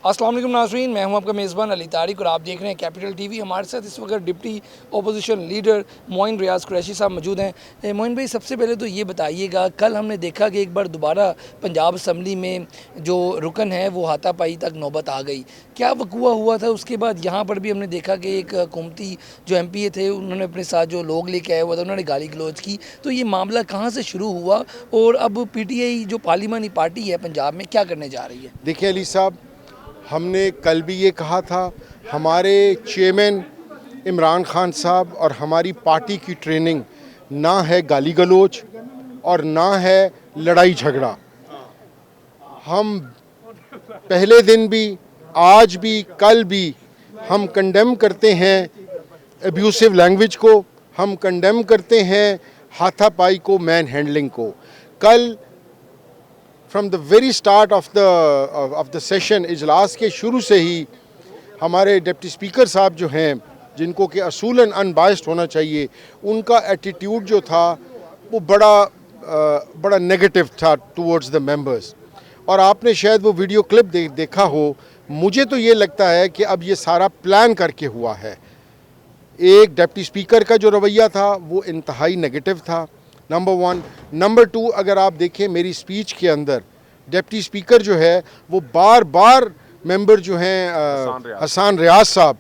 अस्सलाम वालेकुम नाज़रीन, मैं हूं आपका मेज़बान अली तारिक और आप देख रहे हैं कैपिटल टीवी। हमारे साथ इस वक्त डिप्टी अपोजिशन लीडर मोइन रियाज कुरैशी साहब मौजूद हैं। मोइन भाई, सबसे पहले तो ये बताइएगा, कल हमने देखा कि एक बार दोबारा पंजाब असम्बली में जो रुकन है वो हाथापाई तक नौबत आ गई। क्या वक़ुआ हुआ था? उसके बाद यहाँ पर भी हमने देखा कि एक हुकूमती जो MPA थे उन्होंने अपने साथ जो लोग लेके आए हुआ था उन्होंने गाली गलौज की। तो ये मामला कहाँ से शुरू हुआ और अब PTI जो पार्लिमानी पार्टी है पंजाब में क्या करने जा रही है? देखिए अली साहब, हमने कल भी ये कहा था, हमारे चेयरमैन इमरान खान साहब और हमारी पार्टी की ट्रेनिंग ना है गाली गलौज और ना है लड़ाई झगड़ा। हम पहले दिन भी, आज भी, कल भी हम कंडेम करते हैं एब्यूसिव लैंग्वेज को, हम कंडेम करते हैं हाथापाई को, मैन हैंडलिंग को। कल from the very start of the session, इजलास के शुरू से ही हमारे डिप्टी स्पीकर साहब जो हैं, जिनको कि असूलन अनबायस्ड होना चाहिए, उनका एटीट्यूड जो था वो बड़ा नेगेटिव था टुवर्ड्स द मेंबर्स। और आपने शायद वो वीडियो क्लिप देखा हो। मुझे तो ये लगता है कि अब ये सारा प्लान करके हुआ है। एक डिप्टी स्पीकर का जो रवैया था वो इंतहाई नेगेटिव था, नंबर 1। नंबर 2, अगर आप देखें मेरी स्पीच के अंदर डिप्टी स्पीकर जो है वो बार बार मेंबर जो हैं हसन रियाज साहब,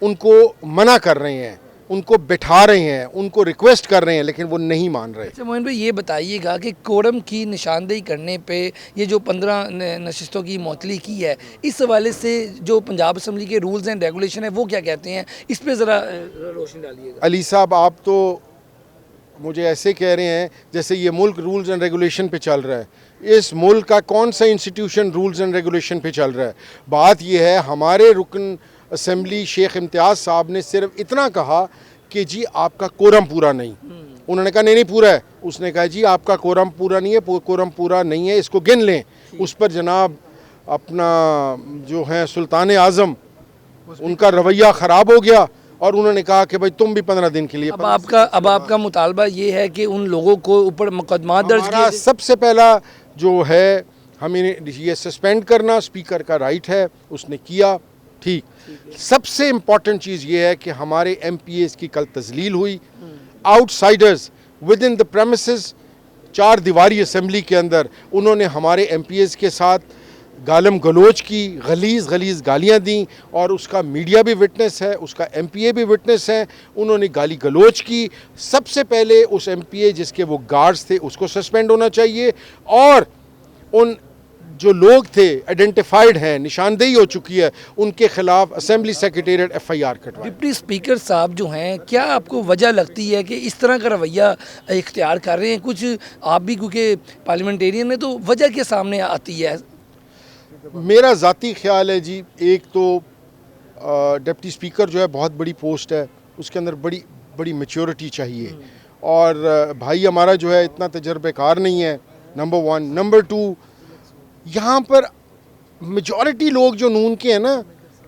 उनको मना कर रहे हैं, उनको बिठा रहे हैं, उनको रिक्वेस्ट कर रहे हैं, लेकिन वो नहीं मान रहे। अच्छा मोहन भाई, ये बताइएगा कि कोरम की निशानदेही करने पे ये जो 15 नशिस्तों की मुअत्तली की है, इस हवाले से जो पंजाब असम्बली के रूल्स एंड रेगुलेशन है वो क्या कहते हैं? इस पे ज़रा रोशनी डालिएगा। अली साहब, आप तो मुझे ऐसे कह रहे हैं जैसे ये मुल्क रूल्स एंड रेगुलेशन पे चल रहा है। इस मुल्क का कौन सा इंस्टीट्यूशन रूल्स एंड रेगुलेशन पे चल रहा है? बात ये है, हमारे रुकन असम्बली शेख इम्तियाज़ साहब ने सिर्फ इतना कहा कि जी आपका कोरम पूरा नहीं। उन्होंने कहा नहीं पूरा है। उसने कहा जी आपका कोरम पूरा नहीं है, कोरम पूरा नहीं है, इसको गिन लें। उस पर जनाब अपना जो है सुल्तान आज़म, उनका रवैया ख़राब हो गया और उन्होंने कहा कि भाई तुम भी 15 दिन के लिए। अब आपका मुतालबा ये है कि उन लोगों को ऊपर मुकदमा दर्ज किया। सबसे पहला जो है हमें ये सस्पेंड करना स्पीकर का राइट है, उसने किया, ठीक। सबसे इम्पॉर्टेंट चीज़ ये है कि हमारे MPAs की कल तजलील हुई। Outsiders with in the premises, 4 दीवारी असम्बली के अंदर उन्होंने हमारे MPAs के साथ गालम गलोच की, गलीज़ गालियाँ दी और उसका मीडिया भी विटनेस है, उसका MPA भी विटनेस है। उन्होंने गाली गलोच की। सबसे पहले उस MPA जिसके वो गार्ड्स थे उसको सस्पेंड होना चाहिए और उन जो लोग थे आइडेंटिफाइड हैं, निशानदेही हो चुकी है, उनके खिलाफ असेंबली सेक्रेटेरिएट FIR कटवाए। डिप्टी स्पीकर साहब जो हैं, क्या आपको वजह लगती है कि इस तरह का रवैया इख्तियार कर रहे हैं? कुछ आप भी क्योंकि पार्लियामेंटेरियन है, तो वजह के सामने आती है? मेरा ज़ाती ख्याल है जी, एक तो डिप्टी स्पीकर जो है बहुत बड़ी पोस्ट है, उसके अंदर बड़ी मैच्योरिटी चाहिए और भाई हमारा जो है इतना तजर्बेकार नहीं है, नंबर 1। नंबर 2, यहाँ पर मेजॉरिटी लोग जो नून के हैं ना,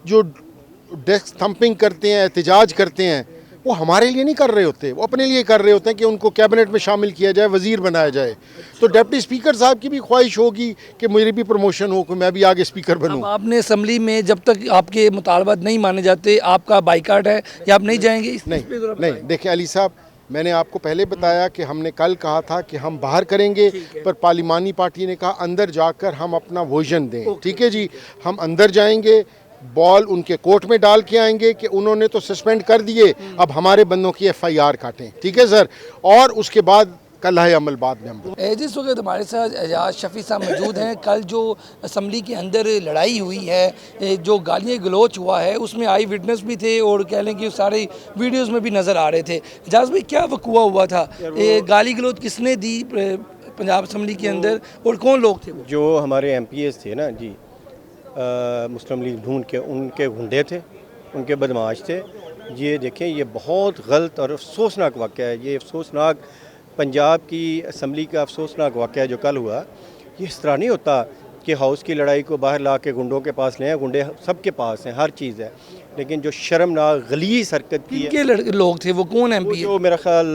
जो डेस्क थंपिंग करते हैं, एहतजाज करते हैं, वो हमारे लिए नहीं कर रहे होते, वो अपने लिए कर रहे होते हैं कि उनको कैबिनेट में शामिल किया जाए, वज़ीर बनाया जाए। तो डिप्टी स्पीकर साहब की भी ख्वाहिश होगी कि मेरी भी प्रमोशन हो, कि मैं भी आगे स्पीकर बनूं। आपने असम्बली में जब तक आपके मुतालबात नहीं माने जाते आपका बाइकाट है या आप नहीं जाएंगे? नहीं, देखिए अली साहब, मैंने आपको पहले बताया कि हमने कल कहा था कि हम बाहर करेंगे, पर पार्लिमानी पार्टी ने कहा अंदर जाकर हम अपना वोजन दें। ठीक है जी, हम अंदर जाएंगे, बॉल उनके कोर्ट में डाल के आएंगे कि उन्होंने तो सस्पेंड कर दिए, अब हमारे बंदों की FIR काटें। ठीक है सर, और उसके बाद कल है अमल बाद में हम। जिस वक्त हमारे साथ एजाज शफी साहब मौजूद हैं, कल जो असम्बली के अंदर लड़ाई हुई है, जो गालियाँ गलोच हुआ है, उसमें आई विटनेस भी थे और कह लें कि सारे वीडियोस में भी नज़र आ रहे थे। एजाज भाई, क्या वक़ुआ हुआ था? गाली गलोच किसने दी पंजाब असम्बली के अंदर और कौन लोग थे वो? जो हमारे MPAs थे ना जी, मुस्लिम लीग ढूंढ के, उनके गुंडे थे, उनके बदमाश थे। ये देखें, ये बहुत गलत और अफसोसनाक वाक़या है। ये अफसोसनाक पंजाब की असम्बली का अफसोसनाक वाक़या जो कल हुआ। ये इस तरह नहीं होता कि हाउस की लड़ाई को बाहर ला के गुंडों के पास ले आए। गुंडे सबके पास हैं, हर चीज़ है, लेकिन जो शर्मनाक गलीज़ हरकत की है। किनके लोग थे वो? कौन MP? जो मेरा ख्याल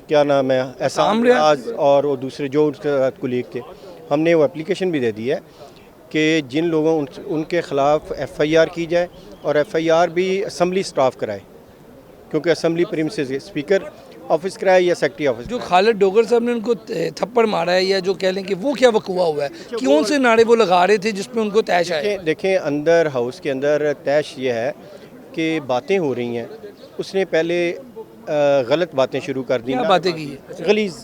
क्या नाम है, एहसान रियाज और वो दूसरे जो उसके कुलीग थे। हमने वो एप्लीकेशन भी दे दी है कि जिन लोगों उनके ख़िलाफ़ FIR की जाए और FIR भी असम्बली स्टाफ कराए, क्योंकि असम्बली प्रीमिसेस स्पीकर ऑफिस कराए या सेक्रेटरी ऑफिस। जो खालिद डोगर साहब ने उनको थप्पड़ मारा है या जो कह लें कि वो क्या वकूआ हुआ है, कौन से नारे वो लगा रहे थे जिसमें उनको तैश आया? देखें अंदर हाउस के अंदर तैश ये है कि बातें हो रही हैं। उसने पहले गलत बातें शुरू कर दी, क्या बातें की है? गलीज़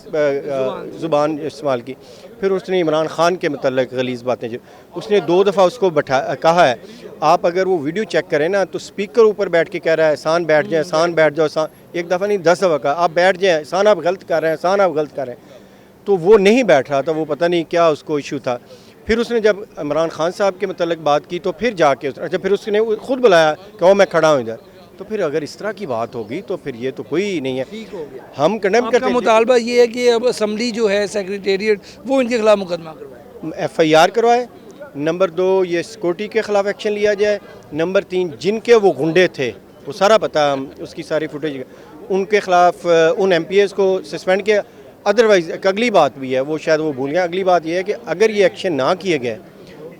ज़ुबान इस्तेमाल की। फिर उसने इमरान खान के मतलब गलीज़ बातें उसने 2 दफ़ा उसको कहा है। आप अगर वो वीडियो चेक करें ना तो स्पीकर ऊपर बैठ के कह रहा है एहसान बैठ जाए, एहसान बैठ जाओ, एहसान। एक दफ़ा नहीं 10 दफ़ा कहा आप बैठ जाएँ, एहसान आप गलत कर रहे हैं, एहसान आप गलत कर रहे हैं। तो वो नहीं बैठ रहा था, वो पता नहीं क्या उसको इशू था। फिर उसने जब इमरान खान साहब के मतलब बात की तो फिर जाके अच्छा फिर उसने खुद बुलाया कि वो मैं खड़ा हूँ इधर। तो फिर अगर इस तरह की बात होगी तो फिर ये तो कोई नहीं है, ठीक हो गया। हम कंडेम आपका करते हैं। मुतालबा ये है कि अब असम्बली जो है सेक्रेटेरिएट वो इनके खिलाफ मुकदमा करवाए, FIR करवाए। नंबर 2 ये सिक्योरिटी के ख़िलाफ़ एक्शन लिया जाए। नंबर 3 जिनके वो गुंडे थे वो सारा पता, उसकी सारी फुटेज, उनके ख़िलाफ़ उन MPs को सस्पेंड किया। अदरवाइज़ एक अगली बात भी है, वो शायद वो भूल गए। अगली बात ये है कि अगर ये एक्शन ना किए गए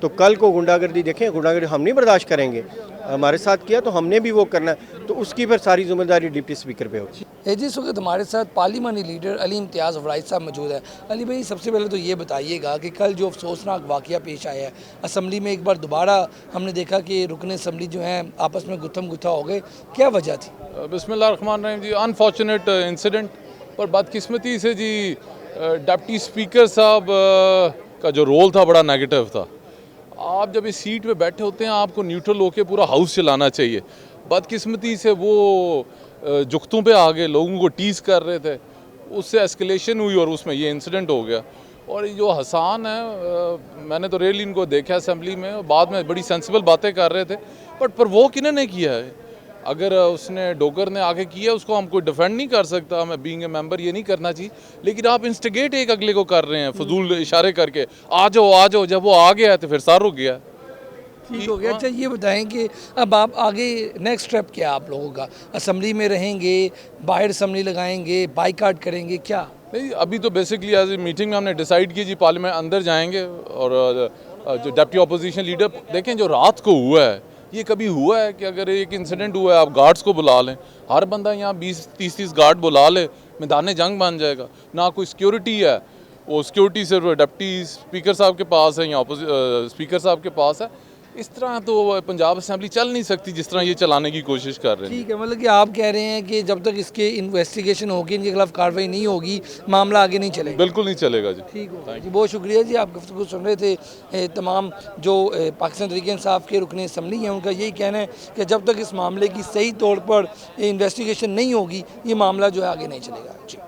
तो कल को गुंडागर्दी, देखें गुंडागर्दी हम नहीं बर्दाश्त करेंगे, हमारे साथ किया तो हमने भी वो करना है, तो उसकी फिर सारी जिम्मेदारी डिप्टी स्पीकर पे होगी। जिस वक्त हमारे साथ पार्लिमानी लीडर अली इम्तियाज़ वराइज साहब मौजूद है। अली भाई सबसे पहले तो ये बताइएगा कि कल जो अफसोसनाक वाक़या पेश आया है असम्बली में, एक बार दोबारा हमने देखा कि रुकन असम्बली जो हैं आपस में गुत्थम गुत्था हो गए, क्या वजह थी? बिस्मिल्लाहिर्रहमानिर्रहीम जी, अनफॉर्चुनेट इंसिडेंट, पर बदकिस्मती से जी डिप्टी स्पीकर साहब का जो रोल था बड़ा नेगेटिव था। आप जब इस सीट पे बैठे होते हैं आपको न्यूट्रल होकर पूरा हाउस चलाना चाहिए। बदकिस्मती से वो जुख्तों पे आ गए, लोगों को टीज़ कर रहे थे, उससे एस्केलेशन हुई और उसमें ये इंसिडेंट हो गया। और ये जो हसान है, मैंने तो रेली इनको देखा असेंबली में, बाद में बड़ी सेंसिबल बातें कर रहे थे, बट पर वो किन्होंने किया है? अगर उसने डोगर ने आगे किया उसको हम कोई डिफेंड नहीं कर सकता, मैं बीइंग ए मेंबर ये नहीं करना चाहिए, लेकिन आप इंस्टिगेट एक अगले को कर रहे हैं फजूल इशारे करके, आ जाओ। जब वो आ गया तो फिर सार रुक गया। ठीक हो गया। अच्छा ये बताएं कि अब आप आगे नेक्स्ट स्टेप क्या है आप लोगों का? असम्बली में रहेंगे, बाहर असम्बली लगाएंगे, बाइकाट करेंगे, क्या? नहीं, अभी तो बेसिकली एज ए मीटिंग में हमने डिसाइड किया जी पार्लियामेंट अंदर जाएंगे। और जो डिप्टी अपोजिशन लीडर, देखें जो रात को हुआ है ये कभी हुआ है कि अगर एक इंसिडेंट हुआ है आप गार्ड्स को बुला लें? हर बंदा यहाँ 20-30 गार्ड बुला ले, मैदान जंग बन जाएगा। ना कोई सिक्योरिटी है, वो सिक्योरिटी सिर्फ डिप्टी स्पीकर साहब के पास है या स्पीकर साहब के पास है। इस तरह तो पंजाब असेंबली चल नहीं सकती जिस तरह ये चलाने की कोशिश कर रहे हैं। ठीक है, मतलब कि आप कह रहे हैं कि जब तक इसके इन्वेस्टिगेशन होगी, इनके खिलाफ कार्रवाई नहीं होगी, मामला आगे नहीं चलेगा। बिल्कुल नहीं चलेगा जी। ठीक हो जी, बहुत शुक्रिया जी। आप गुफ्तगू सुन रहे थे तमाम जो पाकिस्तान तहरीक इंसाफ के रुकन असम्बली हैं, उनका यही कहना है कि जब तक इस मामले की सही तौर पर इन्वेस्टिगेशन नहीं होगी ये मामला जो है आगे नहीं चलेगा जी।